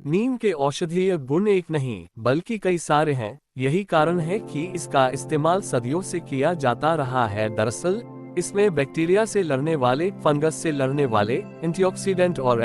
नीम के औषधीय गुण एक नहीं बल्कि कई सारे हैं। यही कारण है कि इसका इस्तेमाल सदियों से किया जाता रहा है। दरअसल इसमें बैक्टीरिया से लड़ने वाले, फंगस से लड़ने वाले, एंटीऑक्सीडेंट और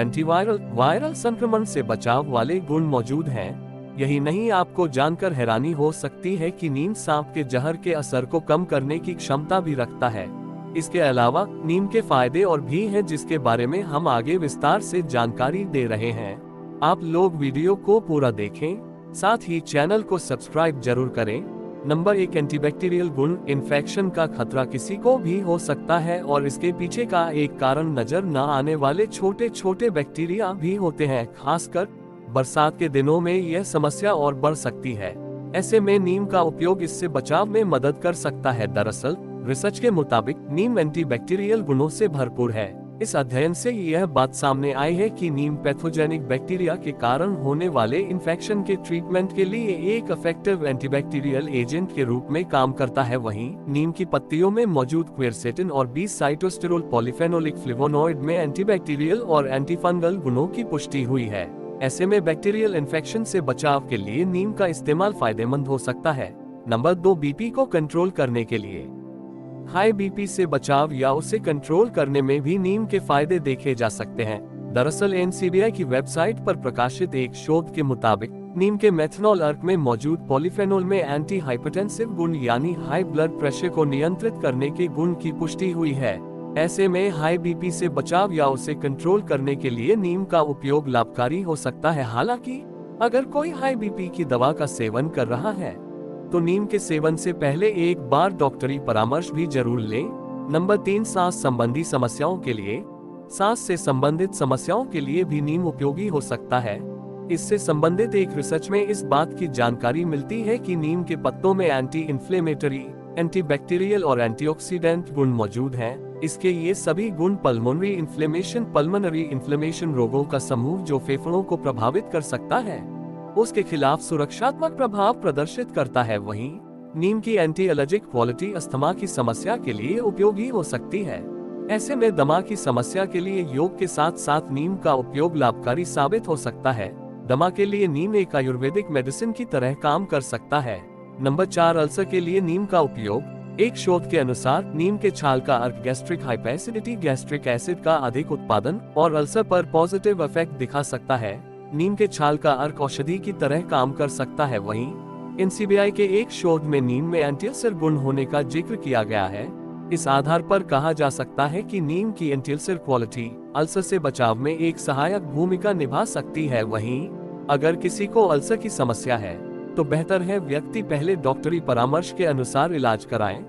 वायरल संक्रमण से बचाव वाले गुण मौजूद हैं। यही नहीं, आपको जानकर हैरानी हो सकती है कि नीम सांप के जहर के असर को कम करने की क्षमता भी रखता है। इसके अलावा नीम के फायदे और भी हैं जिसके बारे में हम आगे विस्तार से जानकारी दे रहे हैं। आप लोग वीडियो को पूरा देखें, साथ ही चैनल को सब्सक्राइब जरूर करें। नंबर 1, एंटीबैक्टीरियल गुण। इन्फेक्शन का खतरा किसी को भी हो सकता है और इसके पीछे का एक कारण नजर न आने वाले छोटे छोटे बैक्टीरिया भी होते हैं। खासकर बरसात के दिनों में यह समस्या और बढ़ सकती है। ऐसे में नीम का उपयोग इससे बचाव में मदद कर सकता है। दरअसल रिसर्च के मुताबिक नीम एंटीबैक्टीरियल गुणों से भरपूर है। इस अध्ययन से यह बात सामने आई है कि नीम पैथोजेनिक बैक्टीरिया के कारण होने वाले इन्फेक्शन के ट्रीटमेंट के लिए एक इफेक्टिव एंटीबैक्टीरियल एजेंट के रूप में काम करता है। वहीं नीम की पत्तियों में मौजूद क्वेरसेटिन और 20 साइटोस्टेरोल पॉलीफेनोलिक फ्लेवोनॉइड में एंटीबैक्टीरियल और एंटीफंगल गुणों की पुष्टि हुई है। ऐसे में बैक्टीरियल इन्फेक्शन से बचाव के लिए नीम का इस्तेमाल फायदेमंद हो सकता है। नंबर 2, बीपी को कंट्रोल करने के लिए। हाई बीपी से बचाव या उसे कंट्रोल करने में भी नीम के फायदे देखे जा सकते हैं। दरअसल एनसीबीआई की वेबसाइट पर प्रकाशित एक शोध के मुताबिक नीम के मेथनॉल अर्क में मौजूद पॉलीफेनोल में एंटी हाइपरटेंसिव गुण यानी हाई ब्लड प्रेशर को नियंत्रित करने के गुण की पुष्टि हुई है। ऐसे में हाई बीपी से बचाव या उसे कंट्रोल करने के लिए नीम का उपयोग लाभकारी हो सकता है। हालांकि अगर कोई हाई बीपी की दवा का सेवन कर रहा है तो नीम के सेवन से पहले एक बार डॉक्टरी परामर्श भी जरूर लें। नंबर 3, सांस संबंधी समस्याओं के लिए। सांस से संबंधित समस्याओं के लिए भी नीम उपयोगी हो सकता है। इससे संबंधित एक रिसर्च में इस बात की जानकारी मिलती है कि नीम के पत्तों में एंटी इन्फ्लेमेटरी, एंटीबैक्टीरियल और एंटीऑक्सीडेंट गुण मौजूद हैं। इसके ये सभी गुण पल्मोनरी इन्फ्लेमेशन रोगों का समूह जो फेफड़ों को प्रभावित कर सकता है, उसके खिलाफ सुरक्षात्मक प्रभाव प्रदर्शित करता है। वहीं नीम की एंटी एलर्जिक क्वालिटी अस्थमा की समस्या के लिए उपयोगी हो सकती है। ऐसे में दमा की समस्या के लिए योग के साथ साथ नीम का उपयोग लाभकारी साबित हो सकता है। दमा के लिए नीम एक आयुर्वेदिक मेडिसिन की तरह काम कर सकता है। नंबर 4, अल्सर के लिए नीम का उपयोग। एक शोध के अनुसार नीम के छाल का अर्क गैस्ट्रिक हाइपरएसिडिटी, गैस्ट्रिक एसिड का अधिक उत्पादन और अल्सर पर पॉजिटिव इफेक्ट दिखा सकता है। नीम के छाल का अर्क औषधि की तरह काम कर सकता है। वहीं एनसीबीआई के एक शोध में नीम में एंटीअल्सर गुण होने का जिक्र किया गया है। इस आधार पर कहा जा सकता है कि नीम की एंटीअल्सर क्वालिटी अल्सर से बचाव में एक सहायक भूमिका निभा सकती है। वहीं अगर किसी को अल्सर की समस्या है तो बेहतर है व्यक्ति पहले डॉक्टरी परामर्श के अनुसार इलाज कराएं।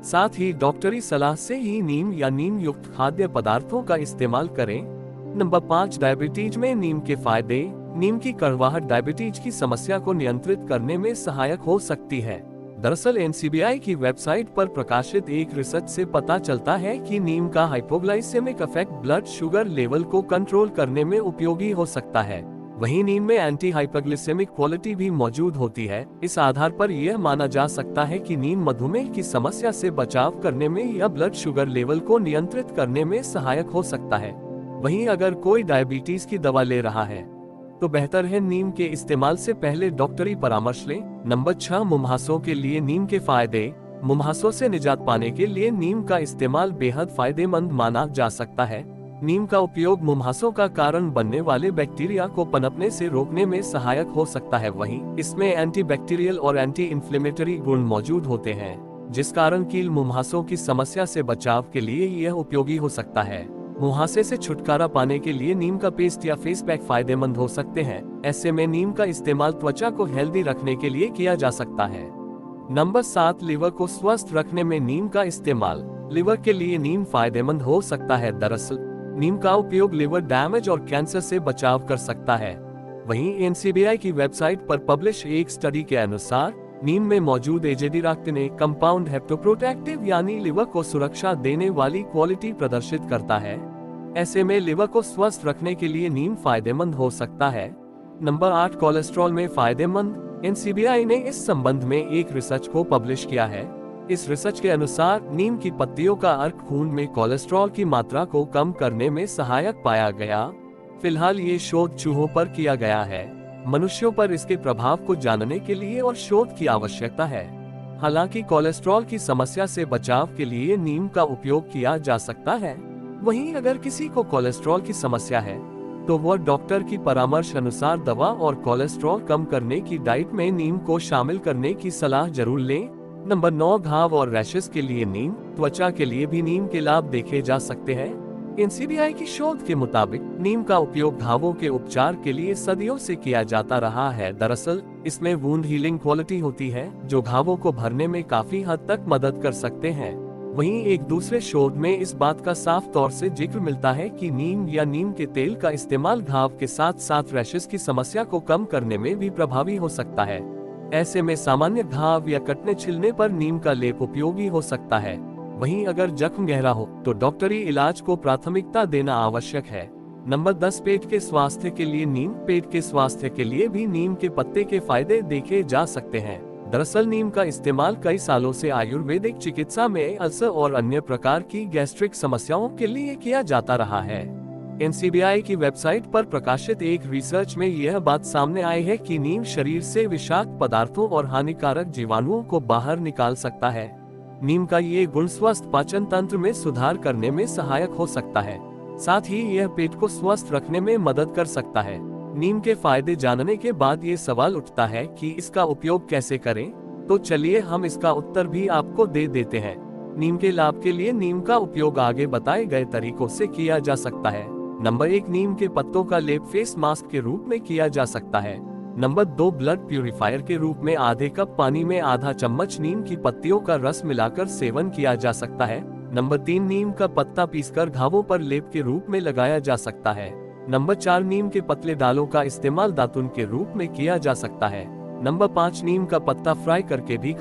साथ ही डॉक्टरी सलाह से ही नीम या नीम युक्त खाद्य पदार्थों का इस्तेमाल करें। नंबर 5, डायबिटीज में नीम के फायदे। नीम की कड़वाहट डायबिटीज की समस्या को नियंत्रित करने में सहायक हो सकती है। दरअसल एनसीबीआई की वेबसाइट पर प्रकाशित एक रिसर्च से पता चलता है कि नीम का hypoglycaemic effect blood sugar level को कंट्रोल करने में उपयोगी हो सकता है। वहीं नीम में एंटी हाइपरग्लिसेमिक क्वालिटी भी मौजूद होती है। इस आधार पर यह माना जा सकता है कि नीम मधुमेह की समस्या से बचाव करने में या ब्लड शुगर लेवल को नियंत्रित करने में सहायक हो सकता है। वहीं अगर कोई डायबिटीज की दवा ले रहा है तो बेहतर है नीम के इस्तेमाल से पहले डॉक्टरी परामर्श लें। नंबर 6, मुंहासों के लिए नीम के फायदे। मुंहासों से निजात पाने के लिए नीम का इस्तेमाल बेहद फायदेमंद माना जा सकता है। नीम का उपयोग मुंहासों का कारण बनने वाले बैक्टीरिया को पनपने से रोकने में सहायक हो सकता है। वहीं इसमें एंटीबैक्टीरियल और एंटी इन्फ्लेमेटरी गुण मौजूद होते हैं, जिस कारण कील मुंहासों की समस्या से बचाव के लिए यह उपयोगी हो सकता है। मुहासे से छुटकारा पाने के लिए नीम का पेस्ट या फेस पैक फायदेमंद हो सकते हैं। ऐसे में नीम का इस्तेमाल त्वचा को हेल्दी रखने के लिए किया जा सकता है। नंबर 7, लिवर को स्वस्थ रखने में नीम का इस्तेमाल। लिवर के लिए नीम फायदेमंद हो सकता है। दरअसल नीम का उपयोग लिवर डैमेज और कैंसर से बचाव कर सकता है। वहीं एनसीबीआई की वेबसाइट पर पब्लिश एक स्टडी के अनुसार नीम में मौजूद एजेडिराक्टिन कंपाउंड हेप्टोप्रोटेक्टिव यानी लिवर को सुरक्षा देने वाली क्वालिटी प्रदर्शित करता है। ऐसे में लिवर को स्वस्थ रखने के लिए नीम फायदेमंद हो सकता है। नंबर 8, कोलेस्ट्रॉल में फायदेमंद। एनसीबीआई ने इस संबंध में एक रिसर्च को पब्लिश किया है। इस रिसर्च के अनुसार नीम की पत्तियों का अर्क खून में कोलेस्ट्रॉल की मात्रा को कम करने में सहायक पाया गया। फिलहाल ये शोध चूहों पर किया गया है। मनुष्यों पर इसके प्रभाव को जानने के लिए और शोध की आवश्यकता है। हालांकि कोलेस्ट्रॉल की समस्या से बचाव के लिए नीम का उपयोग किया जा सकता है। वहीं अगर किसी को कोलेस्ट्रॉल की समस्या है तो वह डॉक्टर की परामर्श अनुसार दवा और कोलेस्ट्रॉल कम करने की डाइट में नीम को शामिल करने की सलाह जरूर लें। नंबर 9, घाव और रैशेस के लिए नीम। त्वचा के लिए भी नीम के लाभ देखे जा सकते हैं। NCBI की शोध के मुताबिक नीम का उपयोग घावों के उपचार के लिए सदियों से किया जाता रहा है। दरअसल इसमें वुंड हीलिंग क्वालिटी होती है जो घावों को भरने में काफी हद तक मदद कर सकते हैं। वहीं एक दूसरे शोध में इस बात का साफ तौर से जिक्र मिलता है कि नीम या नीम के तेल का इस्तेमाल घाव के साथ साथ रैशेस की समस्या को कम करने में भी प्रभावी हो सकता है। ऐसे में सामान्य घाव या कटने छिलने पर नीम का लेप उपयोगी हो सकता है। वहीं अगर जख्म गहरा हो तो डॉक्टरी इलाज को प्राथमिकता देना आवश्यक है। नंबर 10, पेट के स्वास्थ्य के लिए नीम। पेट के स्वास्थ्य के लिए भी नीम के पत्ते के फायदे देखे जा सकते हैं। दरअसल नीम का इस्तेमाल कई सालों से आयुर्वेदिक चिकित्सा में अल्सर और अन्य प्रकार की गैस्ट्रिक समस्याओं के लिए किया जाता रहा है। NCBI की वेबसाइट पर प्रकाशित एक रिसर्च में यह बात सामने आई है कि नीम शरीर से विषाक्त पदार्थों और हानिकारक जीवाणुओं को बाहर निकाल सकता है। नीम का ये गुण स्वस्थ पाचन तंत्र में सुधार करने में सहायक हो सकता है। साथ ही यह पेट को स्वस्थ रखने में मदद कर सकता है। नीम के फायदे जानने के बाद ये सवाल उठता है कि इसका उपयोग कैसे करें, तो चलिए हम इसका उत्तर भी आपको दे देते हैं। नीम के लाभ के लिए नीम का उपयोग आगे बताए गए तरीकों से किया जा सकता है। नंबर 1, नीम के पत्तों का लेप फेस मास्क के रूप में किया जा सकता है। नंबर 2, ब्लड प्यूरिफायर के रूप में आधे कप पानी में आधा चम्मच नीम की पत्तियों का रस मिलाकर सेवन किया जा सकता है। नंबर 3, नीम का पत्ता पीसकर घावों पर लेप के रूप में लगाया जा सकता है। नंबर 4, नीम के पतले डालों का इस्तेमाल दातुन के रूप में किया जा सकता है। नंबर 5, नीम का पत्ता फ्राई करके भी